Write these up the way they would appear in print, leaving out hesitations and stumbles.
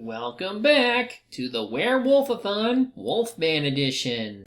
Welcome back to the Werewolf-athon Wolfman Edition.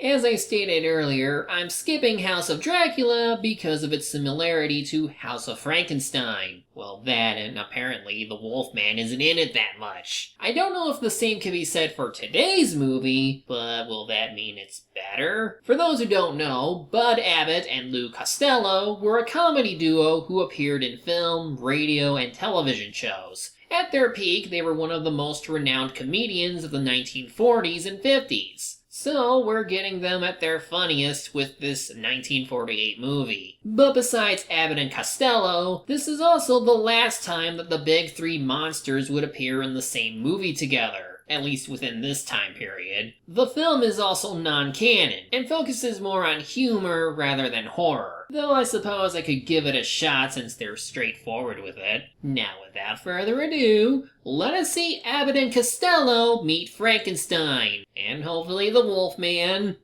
As I stated earlier, I'm skipping House of Dracula because of its similarity to House of Frankenstein. Well, that and apparently the Wolfman isn't in it that much. I don't know if the same can be said for today's movie, but will that mean it's better? For those who don't know, Bud Abbott and Lou Costello were a comedy duo who appeared in film, radio, and television shows. At their peak, they were one of the most renowned comedians of the 1940s and 50s. So, we're getting them at their funniest with this 1948 movie. But besides Abbott and Costello, this is also the last time that the big three monsters would appear in the same movie together, at least within this time period. The film is also non-canon, and focuses more on humor rather than horror, though I suppose I could give it a shot since they're straightforward with it. Now without further ado, let us see Abbott and Costello meet Frankenstein, and hopefully the Wolfman,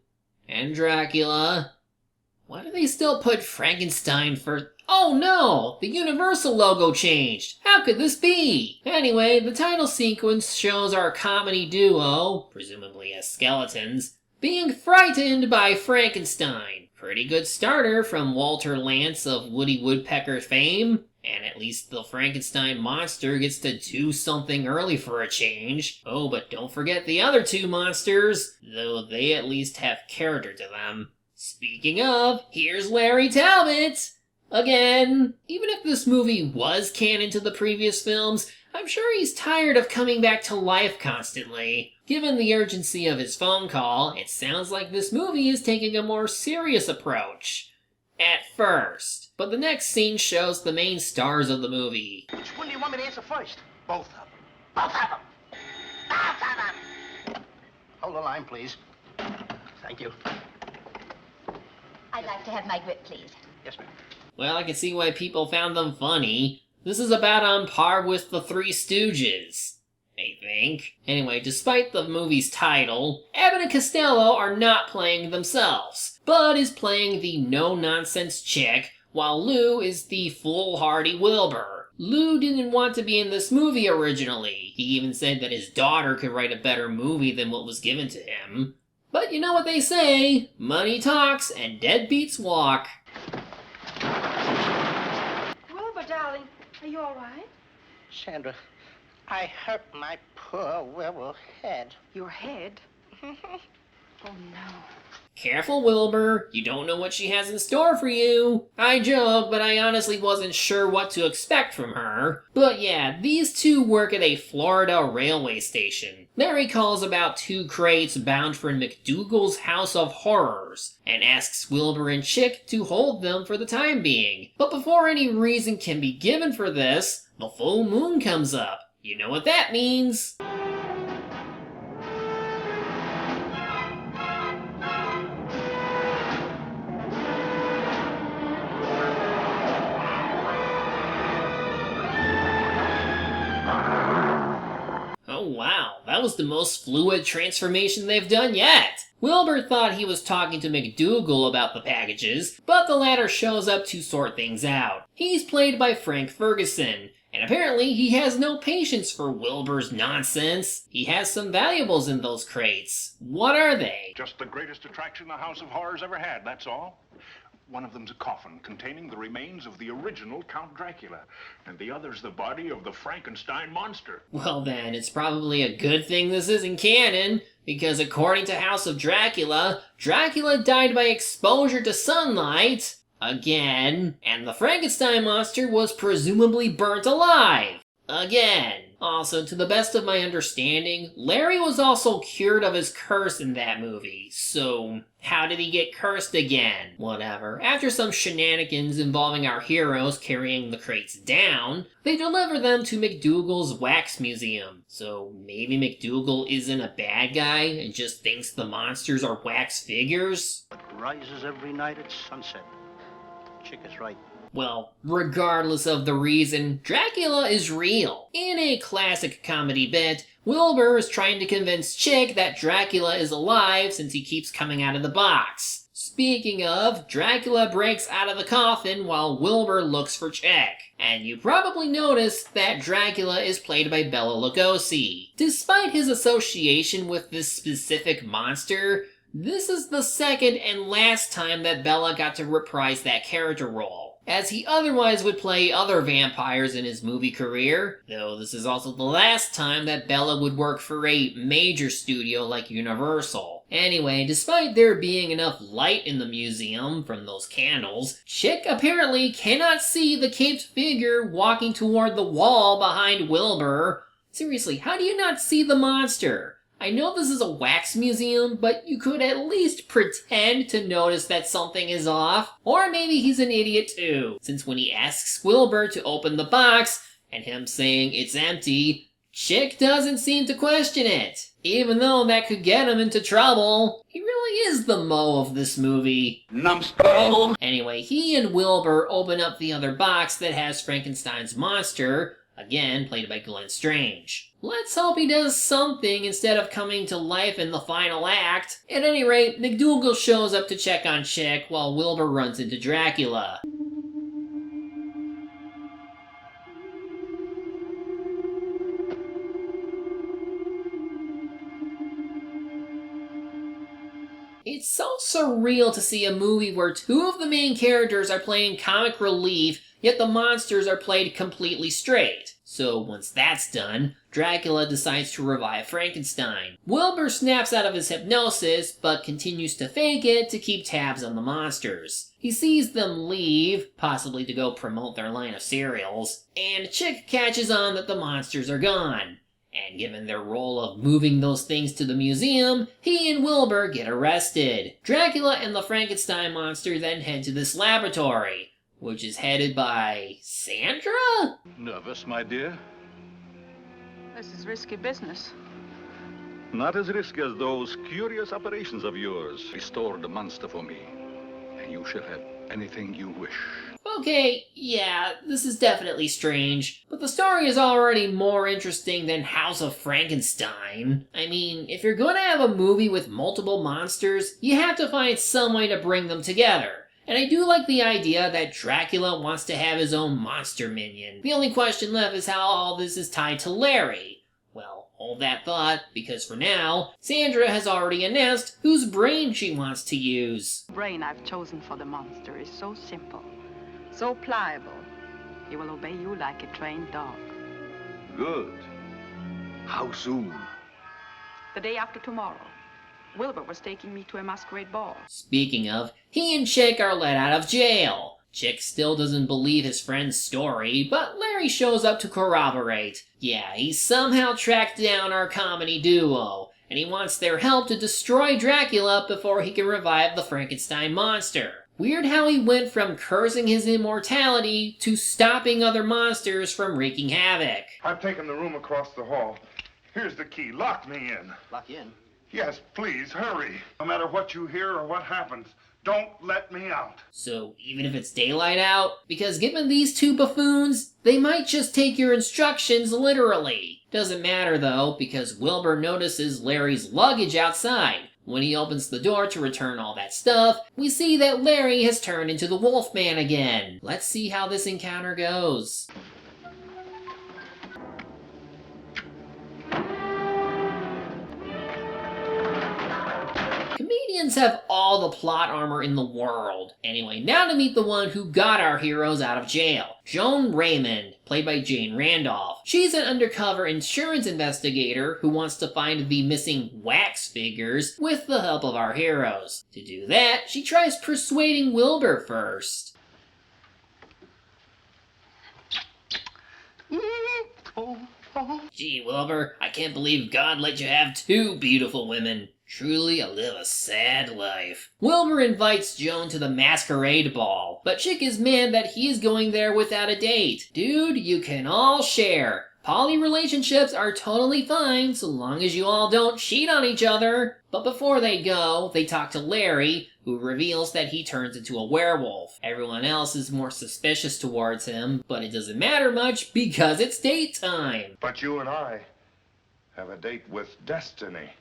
and Dracula. Why do they still put Frankenstein for... Oh no! The Universal logo changed! How could this be? Anyway, the title sequence shows our comedy duo, presumably as skeletons, being frightened by Frankenstein. Pretty good starter from Walter Lantz of Woody Woodpecker fame. And at least the Frankenstein monster gets to do something early for a change. Oh, but don't forget the other two monsters, though they at least have character to them. Speaking of, here's Larry Talbot! Again. Even if this movie was canon to the previous films, I'm sure he's tired of coming back to life constantly. Given the urgency of his phone call, it sounds like this movie is taking a more serious approach. At first. But the next scene shows the main stars of the movie. Which one do you want me to answer first? Both of them. Both of them! Both of them! Hold the line, please. Thank you. I'd like to have my grip, please. Yes, ma'am. Well, I can see why people found them funny. This is about on par with The Three Stooges, I think. Anyway, despite the movie's title, Abbott and Costello are not playing themselves. Bud is playing the no-nonsense chick, while Lou is the foolhardy Wilbur. Lou didn't want to be in this movie originally. He even said that his daughter could write a better movie than what was given to him. But you know what they say, money talks and deadbeats walk. Wilbur, darling, are you all right? Sandra, I hurt my poor werewolf head. Your head? Oh, no. Careful, Wilbur. You don't know what she has in store for you. I joke, but I honestly wasn't sure what to expect from her. But yeah, these two work at a Florida railway station. Larry calls about 2 crates bound for McDougal's House of Horrors, and asks Wilbur and Chick to hold them for the time being. But before any reason can be given for this, the full moon comes up. You know what that means. Oh wow, that was the most fluid transformation they've done yet! Wilbur thought he was talking to McDougal about the packages, but the latter shows up to sort things out. He's played by Frank Ferguson, and apparently he has no patience for Wilbur's nonsense. He has some valuables in those crates. What are they? Just the greatest attraction the House of Horrors ever had, that's all. One of them's a coffin containing the remains of the original Count Dracula, and the other's the body of the Frankenstein monster. Well then, it's probably a good thing this isn't canon, because according to House of Dracula, Dracula died by exposure to sunlight, again, and the Frankenstein monster was presumably burnt alive, again. Also, to the best of my understanding, Larry was also cured of his curse in that movie, so how did he get cursed again? Whatever. After some shenanigans involving our heroes carrying the crates down, they deliver them to McDougal's wax museum. So maybe McDougal isn't a bad guy and just thinks the monsters are wax figures? It rises every night at sunset. Chick is right. Well, regardless of the reason, Dracula is real. In a classic comedy bit, Wilbur is trying to convince Chick that Dracula is alive since he keeps coming out of the box. Speaking of, Dracula breaks out of the coffin while Wilbur looks for Chick. And you probably noticed that Dracula is played by Bela Lugosi. Despite his association with this specific monster, this is the second and last time that Bela got to reprise that character role, as he otherwise would play other vampires in his movie career, though this is also the last time that Bela would work for a major studio like Universal. Anyway, despite there being enough light in the museum from those candles, Chick apparently cannot see the caped figure walking toward the wall behind Wilbur. Seriously, how do you not see the monster? I know this is a wax museum, but you could at least pretend to notice that something is off. Or maybe he's an idiot too, since when he asks Wilbur to open the box, and him saying it's empty, Chick doesn't seem to question it. Even though that could get him into trouble. He really is the Mo of this movie. Numbskull! Anyway, he and Wilbur open up the other box that has Frankenstein's monster, again played by Glenn Strange. Let's hope he does something instead of coming to life in the final act. At any rate, McDougal shows up to check on Chick while Wilbur runs into Dracula. It's so surreal to see a movie where two of the main characters are playing comic relief, yet the monsters are played completely straight. So once that's done, Dracula decides to revive Frankenstein. Wilbur snaps out of his hypnosis, but continues to fake it to keep tabs on the monsters. He sees them leave, possibly to go promote their line of cereals, and Chick catches on that the monsters are gone. And given their role of moving those things to the museum, he and Wilbur get arrested. Dracula and the Frankenstein monster then head to this laboratory, which is headed by Sandra? Nervous, my dear? This is risky business. Not as risky as those curious operations of yours. Restore the monster for me, and you shall have anything you wish. Okay, yeah, this is definitely strange, but the story is already more interesting than House of Frankenstein. I mean, if you're gonna have a movie with multiple monsters, you have to find some way to bring them together. And I do like the idea that Dracula wants to have his own monster minion. The only question left is how all this is tied to Larry. Well, hold that thought, because for now, Sandra has already announced whose brain she wants to use. The brain I've chosen for the monster is so simple, so pliable. He will obey you like a trained dog. Good. How soon? The day after tomorrow. Wilbur was taking me to a masquerade ball. Speaking of, he and Chick are let out of jail. Chick still doesn't believe his friend's story, but Larry shows up to corroborate. Yeah, he somehow tracked down our comedy duo, and he wants their help to destroy Dracula before he can revive the Frankenstein monster. Weird how he went from cursing his immortality to stopping other monsters from wreaking havoc. I've taken the room across the hall. Here's the key. Lock me in. Lock you in. Yes, please, hurry. No matter what you hear or what happens, don't let me out. So even if it's daylight out? Because given these two buffoons, they might just take your instructions literally. Doesn't matter though, because Wilbur notices Larry's luggage outside. When he opens the door to return all that stuff, we see that Larry has turned into the Wolfman again. Let's see how this encounter goes. Comedians have all the plot armor in the world. Anyway, now to meet the one who got our heroes out of jail. Joan Raymond, played by Jane Randolph. She's an undercover insurance investigator who wants to find the missing wax figures with the help of our heroes. To do that, she tries persuading Wilbur first. Gee, Wilbur, I can't believe God let you have two beautiful women. Truly, I live a sad life. Wilbur invites Joan to the masquerade ball, but Chick is mad that he is going there without a date. Dude, you can all share. Poly relationships are totally fine so long as you all don't cheat on each other. But before they go, they talk to Larry, who reveals that he turns into a werewolf. Everyone else is more suspicious towards him, but it doesn't matter much because it's date time. But you and I have a date with destiny.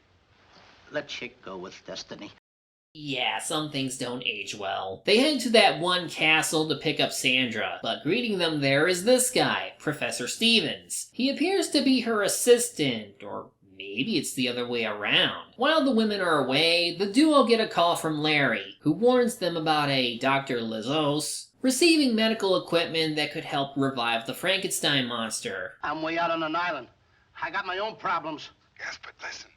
Let Chick go with destiny. Yeah, some things don't age well. They head to that one castle to pick up Sandra, but greeting them there is this guy, Professor Stevens. He appears to be her assistant, or maybe it's the other way around. While the women are away, the duo get a call from Larry, who warns them about a Dr. Lizos receiving medical equipment that could help revive the Frankenstein monster. I'm way out on an island. I got my own problems. Yes, but listen.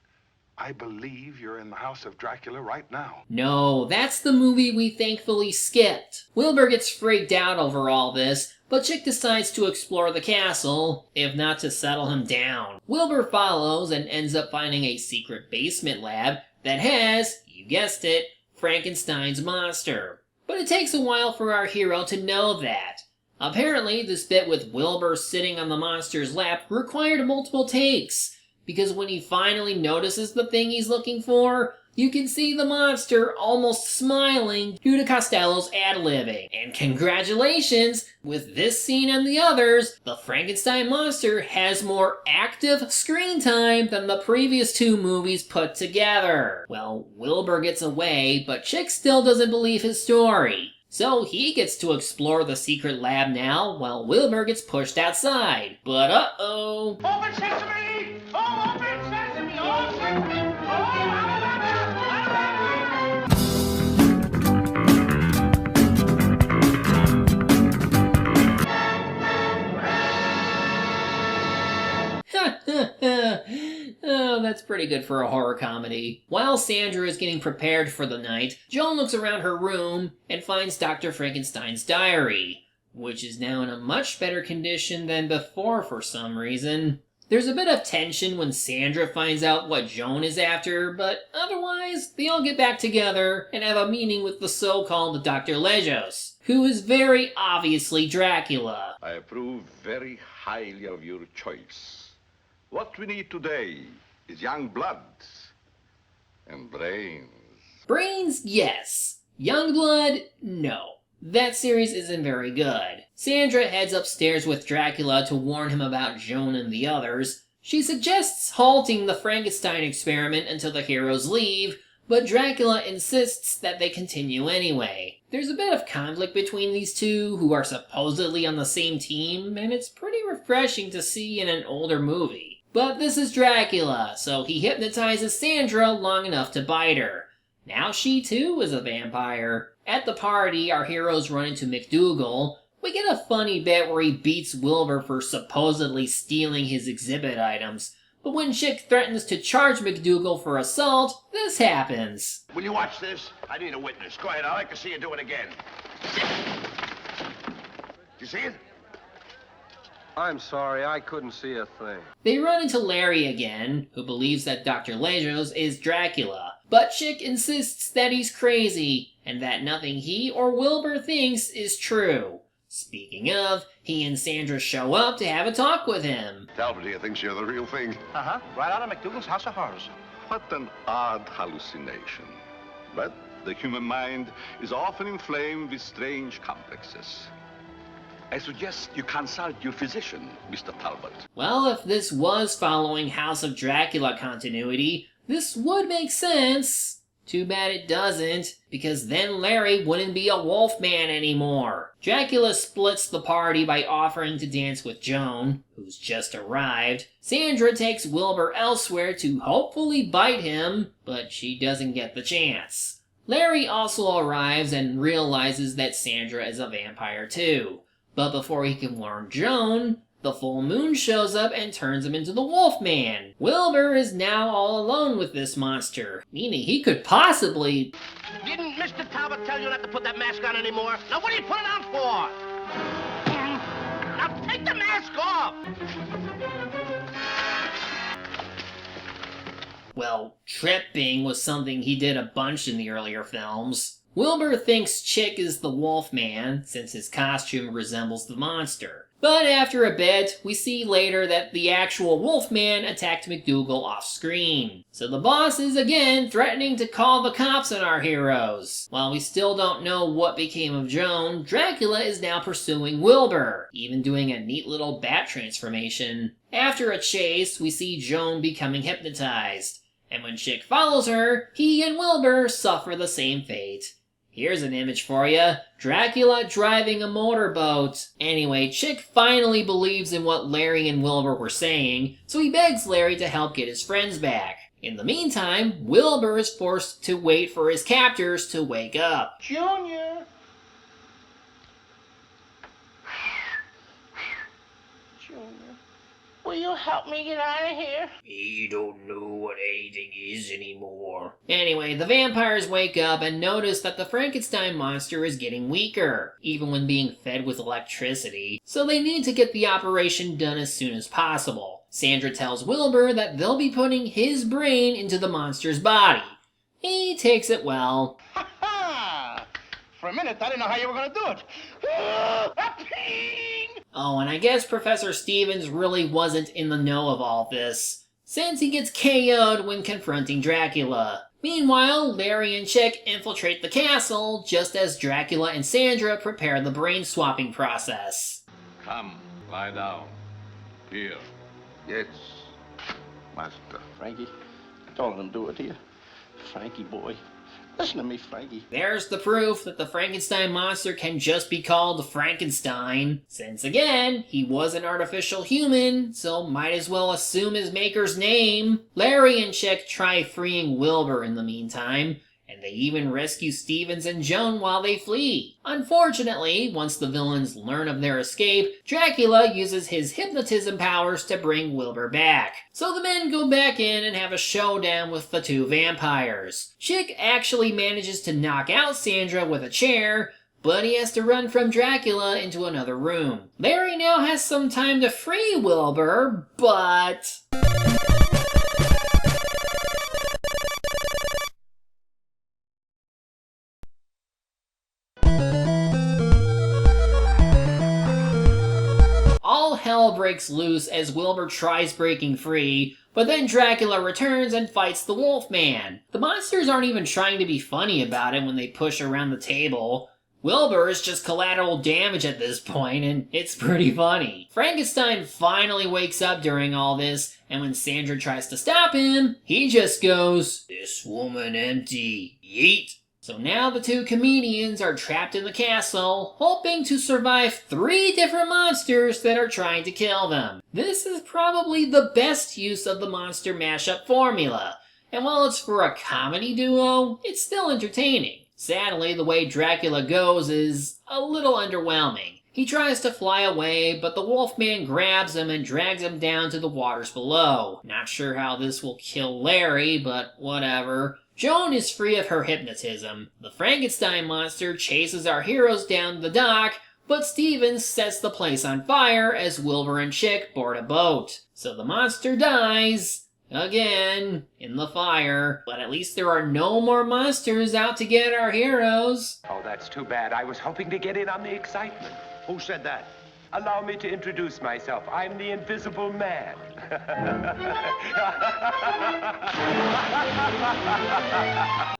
I believe you're in the house of Dracula right now. No, that's the movie we thankfully skipped. Wilbur gets freaked out over all this, but Chick decides to explore the castle, if not to settle him down. Wilbur follows and ends up finding a secret basement lab that has, you guessed it, Frankenstein's monster. But it takes a while for our hero to know that. Apparently, this bit with Wilbur sitting on the monster's lap required multiple takes, because when he finally notices the thing he's looking for, you can see the monster almost smiling due to Costello's ad-libbing. And congratulations! With this scene and the others, the Frankenstein monster has more active screen time than the previous two movies put together. Well, Wilbur gets away, but Chick still doesn't believe his story. So he gets to explore the secret lab now, while Wilbur gets pushed outside. But uh-oh! Open sesame! Oh, open sesame! Oh, sesame! Oh, that's pretty good for a horror comedy. While Sandra is getting prepared for the night, Joan looks around her room and finds Dr. Frankenstein's diary, which is now in a much better condition than before for some reason. There's a bit of tension when Sandra finds out what Joan is after, but otherwise, they all get back together and have a meeting with the so-called Dr. Lejos, who is very obviously Dracula. I approve very highly of your choice. What we need today is young blood and brains. Brains, yes. Youngblood, no. That series isn't very good. Sandra heads upstairs with Dracula to warn him about Joan and the others. She suggests halting the Frankenstein experiment until the heroes leave, but Dracula insists that they continue anyway. There's a bit of conflict between these two, who are supposedly on the same team, and it's pretty refreshing to see in an older movie. But this is Dracula, so he hypnotizes Sandra long enough to bite her. Now she too is a vampire. At the party, our heroes run into McDougal. We get a funny bit where he beats Wilbur for supposedly stealing his exhibit items. But when Chick threatens to charge McDougal for assault, this happens. Will you watch this? I need a witness. Go ahead, I'd like to see you do it again. You see it? I'm sorry, I couldn't see a thing. They run into Larry again, who believes that Dr. Lejos is Dracula. But Chick insists that he's crazy, and that nothing he or Wilbur thinks is true. Speaking of, he and Sandra show up to have a talk with him. Talbot here thinks you're the real thing. Uh-huh. Right out of McDougal's House of Horrors. What an odd hallucination. But the human mind is often inflamed with strange complexes. I suggest you consult your physician, Mr. Talbot. Well, if this was following House of Dracula continuity, this would make sense. Too bad it doesn't, because then Larry wouldn't be a Wolfman anymore. Dracula splits the party by offering to dance with Joan, who's just arrived. Sandra takes Wilbur elsewhere to hopefully bite him, but she doesn't get the chance. Larry also arrives and realizes that Sandra is a vampire too. But before he can warn Joan, the full moon shows up and turns him into the Wolfman. Wilbur is now all alone with this monster, meaning he could possibly... Didn't Mr. Talbot tell you not to put that mask on anymore? Now what do you put it on for? Now take the mask off! Well, tripping was something he did a bunch in the earlier films. Wilbur thinks Chick is the Wolfman, since his costume resembles the monster. But after a bit, we see later that the actual Wolfman attacked McDougal off-screen. So the boss is again threatening to call the cops on our heroes. While we still don't know what became of Joan, Dracula is now pursuing Wilbur, even doing a neat little bat transformation. After a chase, we see Joan becoming hypnotized. And when Chick follows her, he and Wilbur suffer the same fate. Here's an image for you. Dracula driving a motorboat. Anyway, Chick finally believes in what Larry and Wilbur were saying, so he begs Larry to help get his friends back. In the meantime, Wilbur is forced to wait for his captors to wake up. Junior! Junior, will you help me get out of here? He don't know what anything is anymore. Anyway, the vampires wake up and notice that the Frankenstein monster is getting weaker, even when being fed with electricity, so they need to get the operation done as soon as possible. Sandra tells Wilbur that they'll be putting his brain into the monster's body. He takes it well. Ha ha! For a minute, I didn't know how you were going to do it. Oh, and I guess Professor Stevens really wasn't in the know of all this, since he gets KO'd when confronting Dracula. Meanwhile, Larry and Chick infiltrate the castle just as Dracula and Sandra prepare the brain-swapping process. Come, lie down. Here. Yes, master. Frankie, don't let him do it to you. Frankie, boy. Listen to me, Frankie. There's the proof that the Frankenstein monster can just be called Frankenstein, since again, he was an artificial human, so might as well assume his maker's name. Larry and Chick try freeing Wilbur in the meantime, and they even rescue Stevens and Joan while they flee. Unfortunately, once the villains learn of their escape, Dracula uses his hypnotism powers to bring Wilbur back. So the men go back in and have a showdown with the two vampires. Chick actually manages to knock out Sandra with a chair, but he has to run from Dracula into another room. Larry now has some time to free Wilbur, but... all hell breaks loose as Wilbur tries breaking free, but then Dracula returns and fights the Wolfman. The monsters aren't even trying to be funny about it when they push around the table. Wilbur is just collateral damage at this point, and it's pretty funny. Frankenstein finally wakes up during all this, and when Sandra tries to stop him, he just goes, "This woman empty, yeet." So now the two comedians are trapped in the castle, hoping to survive 3 different monsters that are trying to kill them. This is probably the best use of the monster mashup formula, and while it's for a comedy duo, it's still entertaining. Sadly, the way Dracula goes is a little underwhelming. He tries to fly away, but the Wolfman grabs him and drags him down to the waters below. Not sure how this will kill Larry, but whatever. Joan is free of her hypnotism. The Frankenstein monster chases our heroes down the dock, but Stevens sets the place on fire as Wilbur and Chick board a boat. So the monster dies, again, in the fire. But at least there are no more monsters out to get our heroes. Oh, that's too bad. I was hoping to get in on the excitement. Who said that? Allow me to introduce myself. I'm the Invisible Man.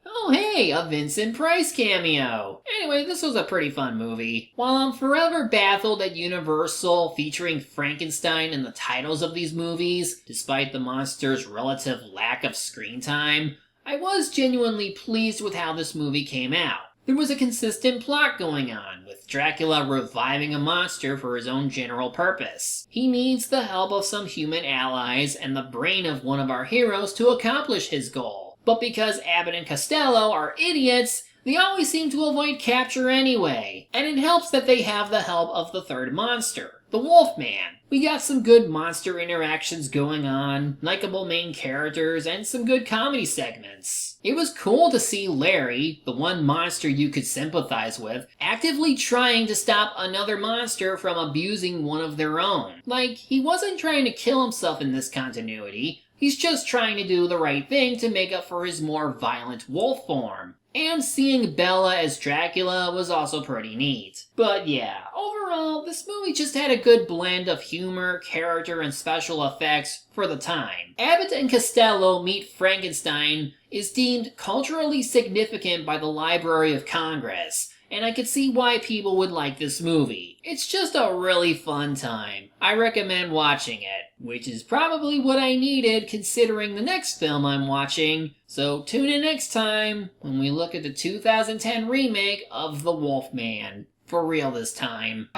Oh hey, a Vincent Price cameo! Anyway, this was a pretty fun movie. While I'm forever baffled at Universal featuring Frankenstein in the titles of these movies, despite the monster's relative lack of screen time, I was genuinely pleased with how this movie came out. There was a consistent plot going on, with Dracula reviving a monster for his own general purpose. He needs the help of some human allies and the brain of one of our heroes to accomplish his goal. But because Abbott and Costello are idiots, they always seem to avoid capture anyway, and it helps that they have the help of the third monster, the Wolfman. We got some good monster interactions going on, likable main characters, and some good comedy segments. It was cool to see Larry, the one monster you could sympathize with, actively trying to stop another monster from abusing one of their own. Like, he wasn't trying to kill himself in this continuity, he's just trying to do the right thing to make up for his more violent wolf form. and seeing Bella as Dracula was also pretty neat. But yeah, overall, this movie just had a good blend of humor, character, and special effects for the time. Abbott and Costello Meet Frankenstein is deemed culturally significant by the Library of Congress, and I could see why people would like this movie. It's just a really fun time. I recommend watching it, which is probably what I needed considering the next film I'm watching, so tune in next time when we look at the 2010 remake of The Wolfman. For real this time.